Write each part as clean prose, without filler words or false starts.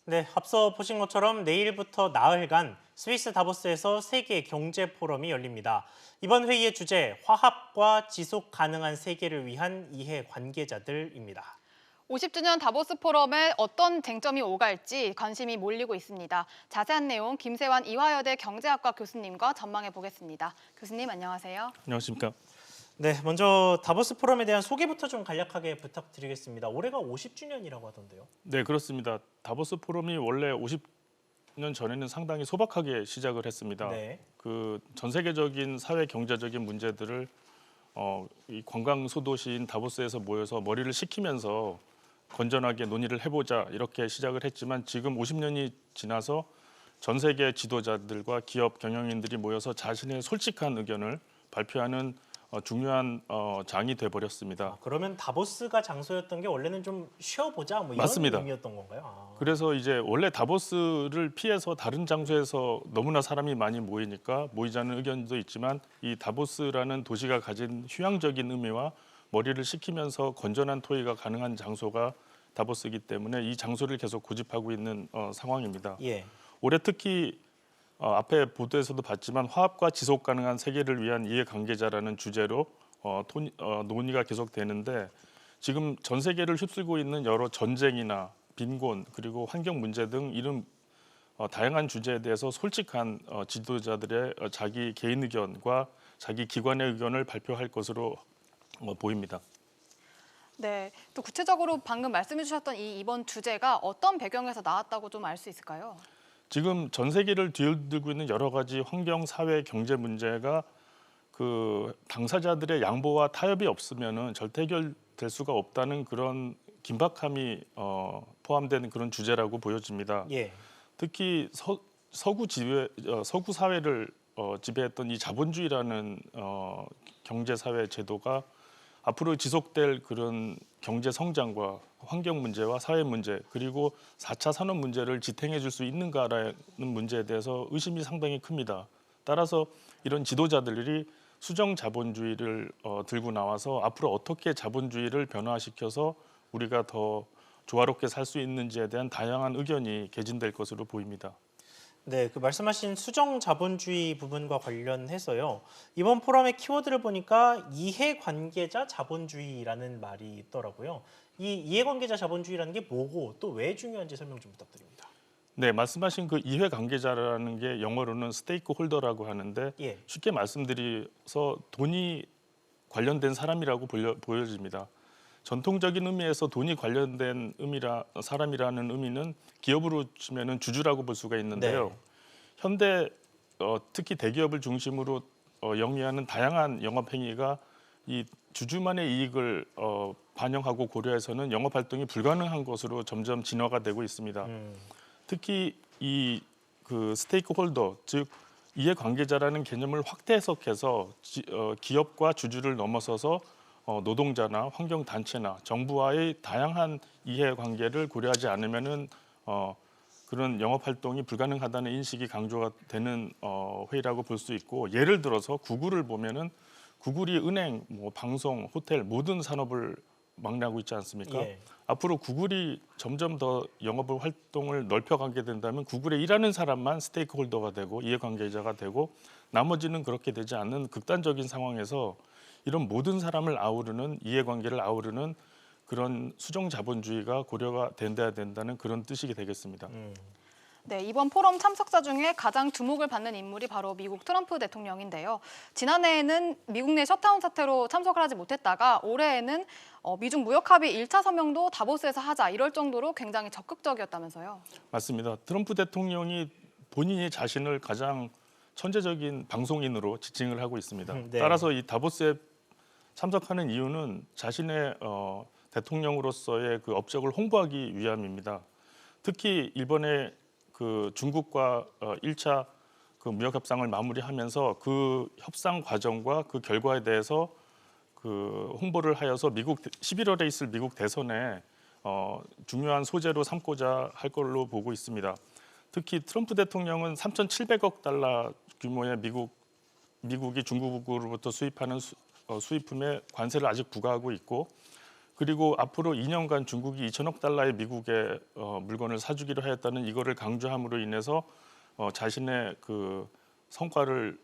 네, 앞서 보신 것처럼 내일부터 나흘간 스위스 다보스에서 세계 경제 포럼이 열립니다. 이번 회의의 주제, 화합과 지속 가능한 세계를 위한 이해 관계자들입니다. 50주년 다보스 포럼에 어떤 쟁점이 오갈지 관심이 몰리고 있습니다. 자세한 내용 김세환 이화여대 경제학과 교수님과 전망해 보겠습니다. 교수님 안녕하세요. 안녕하십니까? 네, 먼저 다보스 포럼에 대한 소개부터 좀 간략하게 부탁드리겠습니다. 올해가 50주년이라고 하던데요. 네, 그렇습니다. 다보스 포럼이 원래 50년 전에는 상당히 소박하게 시작을 했습니다. 네. 그 전 세계적인 사회 경제적인 문제들을 이 관광 소도시인 다보스에서 모여서 머리를 식히면서 건전하게 논의를 해보자 이렇게 시작을 했지만 지금 50년이 지나서 전 세계 지도자들과 기업 경영인들이 모여서 자신의 솔직한 의견을 발표하는 중요한 장이 돼버렸습니다. 그러면 다보스가 장소였던 게 원래는 좀 쉬어보자 뭐 이런 맞습니다. 의미였던 건가요? 그래서 이제 원래 다보스를 피해서 다른 장소에서 너무나 사람이 많이 모이니까 모이자는 의견도 있지만 이 다보스라는 도시가 가진 휴양적인 의미와 머리를 식히면서 건전한 토의가 가능한 장소가 다보스이기 때문에 이 장소를 계속 고집하고 있는 상황입니다. 예. 올해 특히 앞에 보도에서도 봤지만 화합과 지속 가능한 세계를 위한 이해관계자라는 주제로 논의가 계속되는데 지금 전 세계를 휩쓸고 있는 여러 전쟁이나 빈곤 그리고 환경 문제 등 이런 다양한 주제에 대해서 솔직한 지도자들의 자기 개인 의견과 자기 기관의 의견을 발표할 것으로 보입니다. 네, 또 구체적으로 방금 말씀해 주셨던 이번 주제가 어떤 배경에서 나왔다고 좀 알 수 있을까요? 지금 전 세계를 뒤흔들고 있는 여러 가지 환경, 사회, 경제 문제가 그 당사자들의 양보와 타협이 없으면은 절대 해결될 수가 없다는 그런 긴박함이 포함되는 그런 주제라고 보여집니다. 예. 특히 서구 사회를 지배했던 이 자본주의라는 경제 사회 제도가 앞으로 지속될 그런 경제 성장과 환경 문제와 사회 문제 그리고 4차 산업 문제를 지탱해 줄 수 있는가라는 문제에 대해서 의심이 상당히 큽니다. 따라서 이런 지도자들이 수정 자본주의를 들고 나와서 앞으로 어떻게 자본주의를 변화시켜서 우리가 더 조화롭게 살 수 있는지에 대한 다양한 의견이 개진될 것으로 보입니다. 네, 그 말씀하신 수정 자본주의 부분과 관련해서요. 이번 포럼의 키워드를 보니까 이해관계자 자본주의라는 말이 있더라고요. 이 이해관계자 자본주의라는 게 뭐고 또 왜 중요한지 설명 좀 부탁드립니다. 네, 말씀하신 그 이해 관계자라는 게 영어로는 스테이크 홀더라고 하는데 예. 쉽게 말씀드려서 돈이 관련된 사람이라고 보여집니다. 전통적인 의미에서 돈이 관련된 사람이라는 의미는 기업으로 치면은 주주라고 볼 수가 있는데요. 네. 현대 특히 대기업을 중심으로 영위하는 다양한 영업 행위가 이 주주만의 이익을 반영하고 고려해서는 영업 활동이 불가능한 것으로 점점 진화가 되고 있습니다. 특히 이 그 스테이크홀더 즉 이해관계자라는 개념을 확대 해석해서 기업과 주주를 넘어서서 노동자나 환경단체나 정부와의 다양한 이해관계를 고려하지 않으면은 그런 영업 활동이 불가능하다는 인식이 강조가 되는 회의라고 볼 수 있고 예를 들어서 구글을 보면은 구글이 은행, 뭐 방송, 호텔 모든 산업을 망라하고 있지 않습니까? 예. 앞으로 구글이 점점 더 영업 활동을 넓혀가게 된다면 구글에 일하는 사람만 스테이크홀더가 되고 이해관계자가 되고 나머지는 그렇게 되지 않는 극단적인 상황에서 이런 모든 사람을 아우르는 이해관계를 아우르는 그런 수정 자본주의가 고려가 된다는 그런 뜻이 되겠습니다. 네, 이번 포럼 참석자 중에 가장 주목을 받는 인물이 바로 미국 트럼프 대통령인데요. 지난해에는 미국 내 셧다운 사태로 참석을 하지 못했다가 올해에는 미중 무역 합의 1차 서명도 다보스에서 하자 이럴 정도로 굉장히 적극적이었다면서요. 맞습니다. 트럼프 대통령이 본인이 자신을 가장 천재적인 방송인으로 지칭을 하고 있습니다. 네. 따라서 이 다보스에 참석하는 이유는 자신의 대통령으로서의 그 업적을 홍보하기 위함입니다. 특히 이번에 그 중국과 1차 그 무역 협상을 마무리하면서 그 협상 과정과 그 결과에 대해서 그 홍보를 하여서 11월에 있을 미국 대선에 중요한 소재로 삼고자 할 걸로 보고 있습니다. 특히 트럼프 대통령은 3,700억 달러 규모의 미국이 중국으로부터 수입하는 수입품에 관세를 아직 부과하고 있고 그리고 앞으로 2년간 중국이 2천억 달러의 미국의 물건을 사주기로 하였다는 이거를 강조함으로 인해서 자신의 그 성과를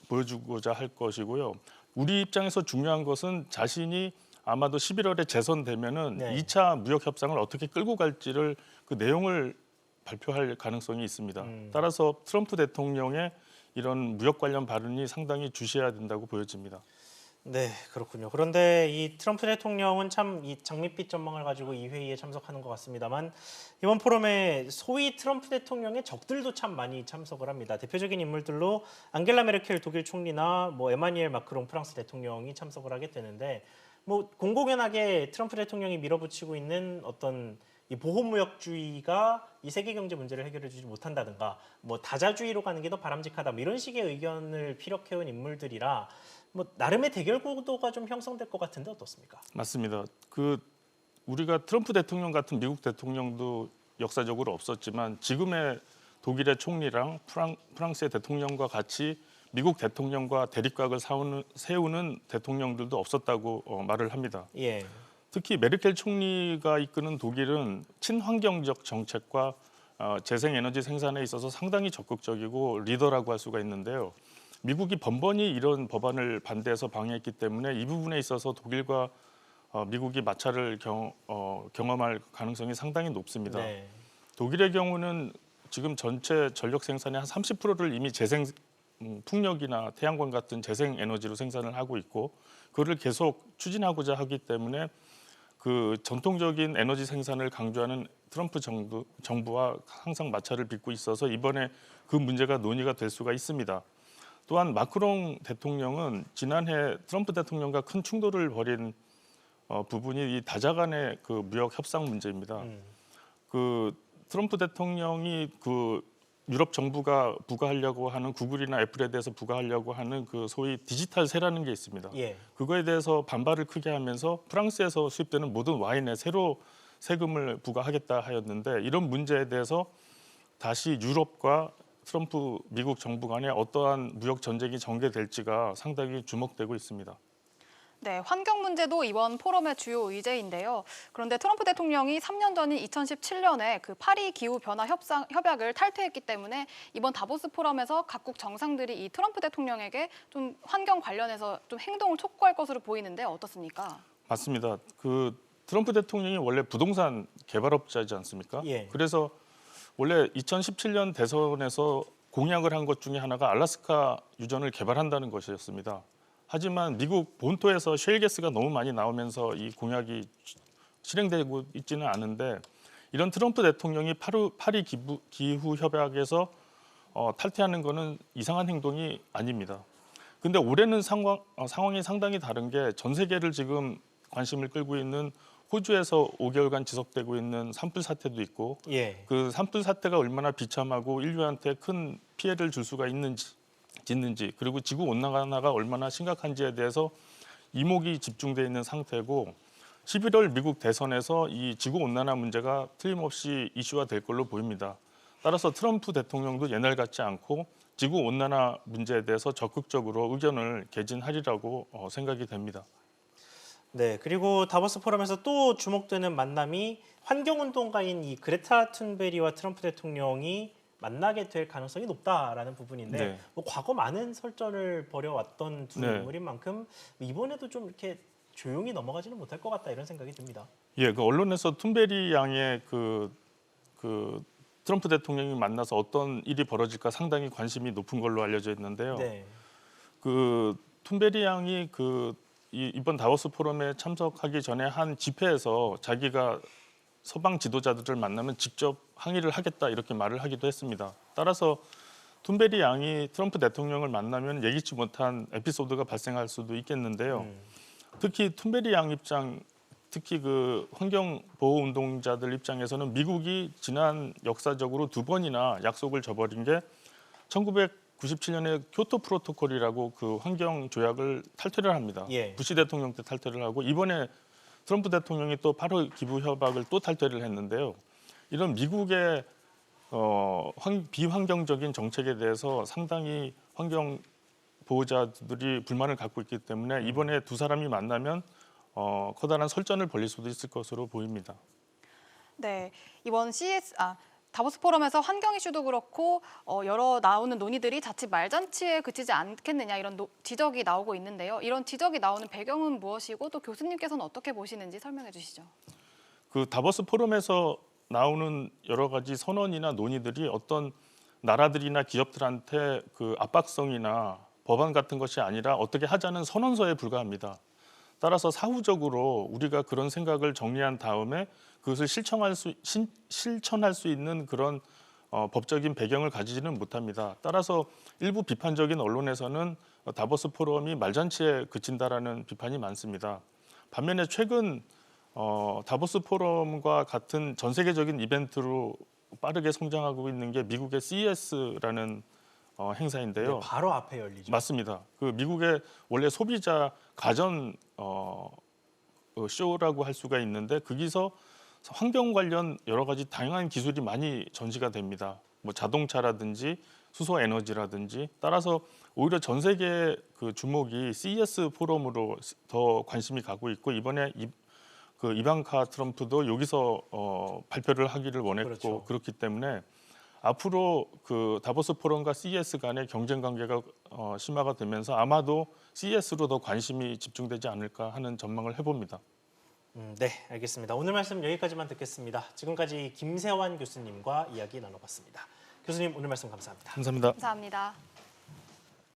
보여주고자 할 것이고요. 우리 입장에서 중요한 것은 자신이 아마도 11월에 재선되면은 네. 2차 무역 협상을 어떻게 끌고 갈지를 그 내용을 발표할 가능성이 있습니다. 따라서 트럼프 대통령의 이런 무역 관련 발언이 상당히 주시해야 된다고 보여집니다. 네, 그렇군요. 그런데 이 트럼프 대통령은 참 이 장밋빛 전망을 가지고 이 회의에 참석하는 것 같습니다만 이번 포럼에 소위 트럼프 대통령의 적들도 참 많이 참석을 합니다. 대표적인 인물들로 앙겔라 메르켈 독일 총리나 뭐 에마뉘엘 마크롱 프랑스 대통령이 참석을 하게 되는데 뭐 공공연하게 트럼프 대통령이 밀어붙이고 있는 어떤 이 보호무역주의가 이 세계 경제 문제를 해결해주지 못한다든가 뭐 다자주의로 가는 게 더 바람직하다 뭐 이런 식의 의견을 피력해온 인물들이라 뭐 나름의 대결 구도가 좀 형성될 것 같은데 어떻습니까? 맞습니다. 그 우리가 트럼프 대통령 같은 미국 대통령도 역사적으로 없었지만 지금의 독일의 총리랑 프랑스의 대통령과 같이 미국 대통령과 대립각을 세우는 대통령들도 없었다고 말을 합니다. 예. 특히 메르켈 총리가 이끄는 독일은 친환경적 정책과 재생에너지 생산에 있어서 상당히 적극적이고 리더라고 할 수가 있는데요. 미국이 번번이 이런 법안을 반대해서 방해했기 때문에 이 부분에 있어서 독일과 미국이 마찰을 경험할 가능성이 상당히 높습니다. 네. 독일의 경우는 지금 전체 전력 생산의 한 30%를 이미 풍력이나 태양광 같은 재생 에너지로 생산을 하고 있고 그거를 계속 추진하고자 하기 때문에 그 전통적인 에너지 생산을 강조하는 트럼프 정부와 항상 마찰을 빚고 있어서 이번에 그 문제가 논의가 될 수가 있습니다. 또한 마크롱 대통령은 지난해 트럼프 대통령과 큰 충돌을 벌인 부분이 이 다자 간의 그 무역 협상 문제입니다. 그 트럼프 대통령이 그 유럽 정부가 부과하려고 하는 구글이나 애플에 대해서 부과하려고 하는 그 소위 디지털 세라는 게 있습니다. 예. 그거에 대해서 반발을 크게 하면서 프랑스에서 수입되는 모든 와인에 새로 세금을 부과하겠다 하였는데 이런 문제에 대해서 다시 유럽과 트럼프 미국 정부 간에 어떠한 무역 전쟁이 전개될지가 상당히 주목되고 있습니다. 네, 환경 문제도 이번 포럼의 주요 의제인데요. 그런데 트럼프 대통령이 3년 전인 2017년에 그 파리 기후 변화 협약을 탈퇴했기 때문에 이번 다보스 포럼에서 각국 정상들이 이 트럼프 대통령에게 좀 환경 관련해서 좀 행동을 촉구할 것으로 보이는데 어떻습니까? 맞습니다. 그 트럼프 대통령이 원래 부동산 개발업자이지 않습니까? 예. 그래서 원래 2017년 대선에서 공약을 한 것 중에 하나가 알래스카 유전을 개발한다는 것이었습니다. 하지만 미국 본토에서 셰일가스가 너무 많이 나오면서 이 공약이 실행되고 있지는 않은데 이런 트럼프 대통령이 파리 기후 협약에서 탈퇴하는 것은 이상한 행동이 아닙니다. 근데 올해는 상황이 상당히 다른 게 전 세계를 지금 관심을 끌고 있는 호주에서 5개월간 지속되고 있는 산불 사태도 있고 예. 그 산불 사태가 얼마나 비참하고 인류한테 큰 피해를 줄 수가 있는지 그리고 지구 온난화가 얼마나 심각한지에 대해서 이목이 집중되어 있는 상태고 11월 미국 대선에서 이 지구 온난화 문제가 틀림없이 이슈화 될 걸로 보입니다. 따라서 트럼프 대통령도 옛날 같지 않고 지구 온난화 문제에 대해서 적극적으로 의견을 개진하리라고 생각이 됩니다. 네, 그리고 다보스 포럼에서 또 주목되는 만남이 환경운동가인 이 그레타 툰베리와 트럼프 대통령이 만나게 될 가능성이 높다라는 부분인데 네. 뭐 과거 많은 설전을 벌여왔던 두 네. 인물인 만큼 이번에도 좀 이렇게 조용히 넘어가지는 못할 것 같다 이런 생각이 듭니다. 예, 그 언론에서 툰베리 양의 그 트럼프 대통령이 만나서 어떤 일이 벌어질까 상당히 관심이 높은 걸로 알려져 있는데요. 네, 그 툰베리 양이 이번 다보스 포럼에 참석하기 전에 한 집회에서 자기가 서방 지도자들을 만나면 직접 항의를 하겠다 이렇게 말을 하기도 했습니다. 따라서 툰베리 양이 트럼프 대통령을 만나면 예기치 못한 에피소드가 발생할 수도 있겠는데요. 특히 툰베리 양 특히 그 환경 보호 운동자들 입장에서는 미국이 지난 역사적으로 2번이나 약속을 저버린 게 1997년에 교토 프로토콜이라고 그 환경 조약을 탈퇴를 합니다. 예. 부시 대통령 때 탈퇴를 하고 이번에 트럼프 대통령이 또 8월 기후 협약을 또 탈퇴를 했는데요. 이런 미국의 비환경적인 정책에 대해서 상당히 환경 보호자들이 불만을 갖고 있기 때문에 이번에 두 사람이 만나면 커다란 설전을 벌일 수도 있을 것으로 보입니다. 네, 이번 다보스 포럼에서 환경 이슈도 그렇고 여러 나오는 논의들이 자칫 말잔치에 그치지 않겠느냐 이런 지적이 나오고 있는데요. 이런 지적이 나오는 배경은 무엇이고 또 교수님께서는 어떻게 보시는지 설명해 주시죠. 그 다보스 포럼에서 나오는 여러 가지 선언이나 논의들이 어떤 나라들이나 기업들한테 그 압박성이나 법안 같은 것이 아니라 어떻게 하자는 선언서에 불과합니다. 따라서 사후적으로 우리가 그런 생각을 정리한 다음에 그것을 실천할 수 있는 그런 법적인 배경을 가지지는 못합니다. 따라서 일부 비판적인 언론에서는 다보스 포럼이 말잔치에 그친다라는 비판이 많습니다. 반면에 최근 다보스 포럼과 같은 전 세계적인 이벤트로 빠르게 성장하고 있는 게 미국의 CES라는 행사인데요. 네, 바로 앞에 열리죠. 맞습니다. 그 미국의 원래 소비자 가전 쇼라고 할 수가 있는데 거기서 환경 관련 여러 가지 다양한 기술이 많이 전시가 됩니다. 뭐 자동차라든지 수소 에너지라든지 따라서 오히려 전 세계 그 주목이 CES 포럼으로 더 관심이 가고 있고 이번에 그 이방카 트럼프도 여기서 발표를 하기를 원했고 그렇죠. 그렇기 때문에 앞으로 그 다보스 포럼과 CES 간의 경쟁 관계가 심화가 되면서 아마도 CES로 더 관심이 집중되지 않을까 하는 전망을 해봅니다. 네, 알겠습니다. 오늘 말씀 여기까지만 듣겠습니다. 지금까지 김세환 교수님과 이야기 나눠봤습니다. 교수님 오늘 말씀 감사합니다. 감사합니다. 감사합니다.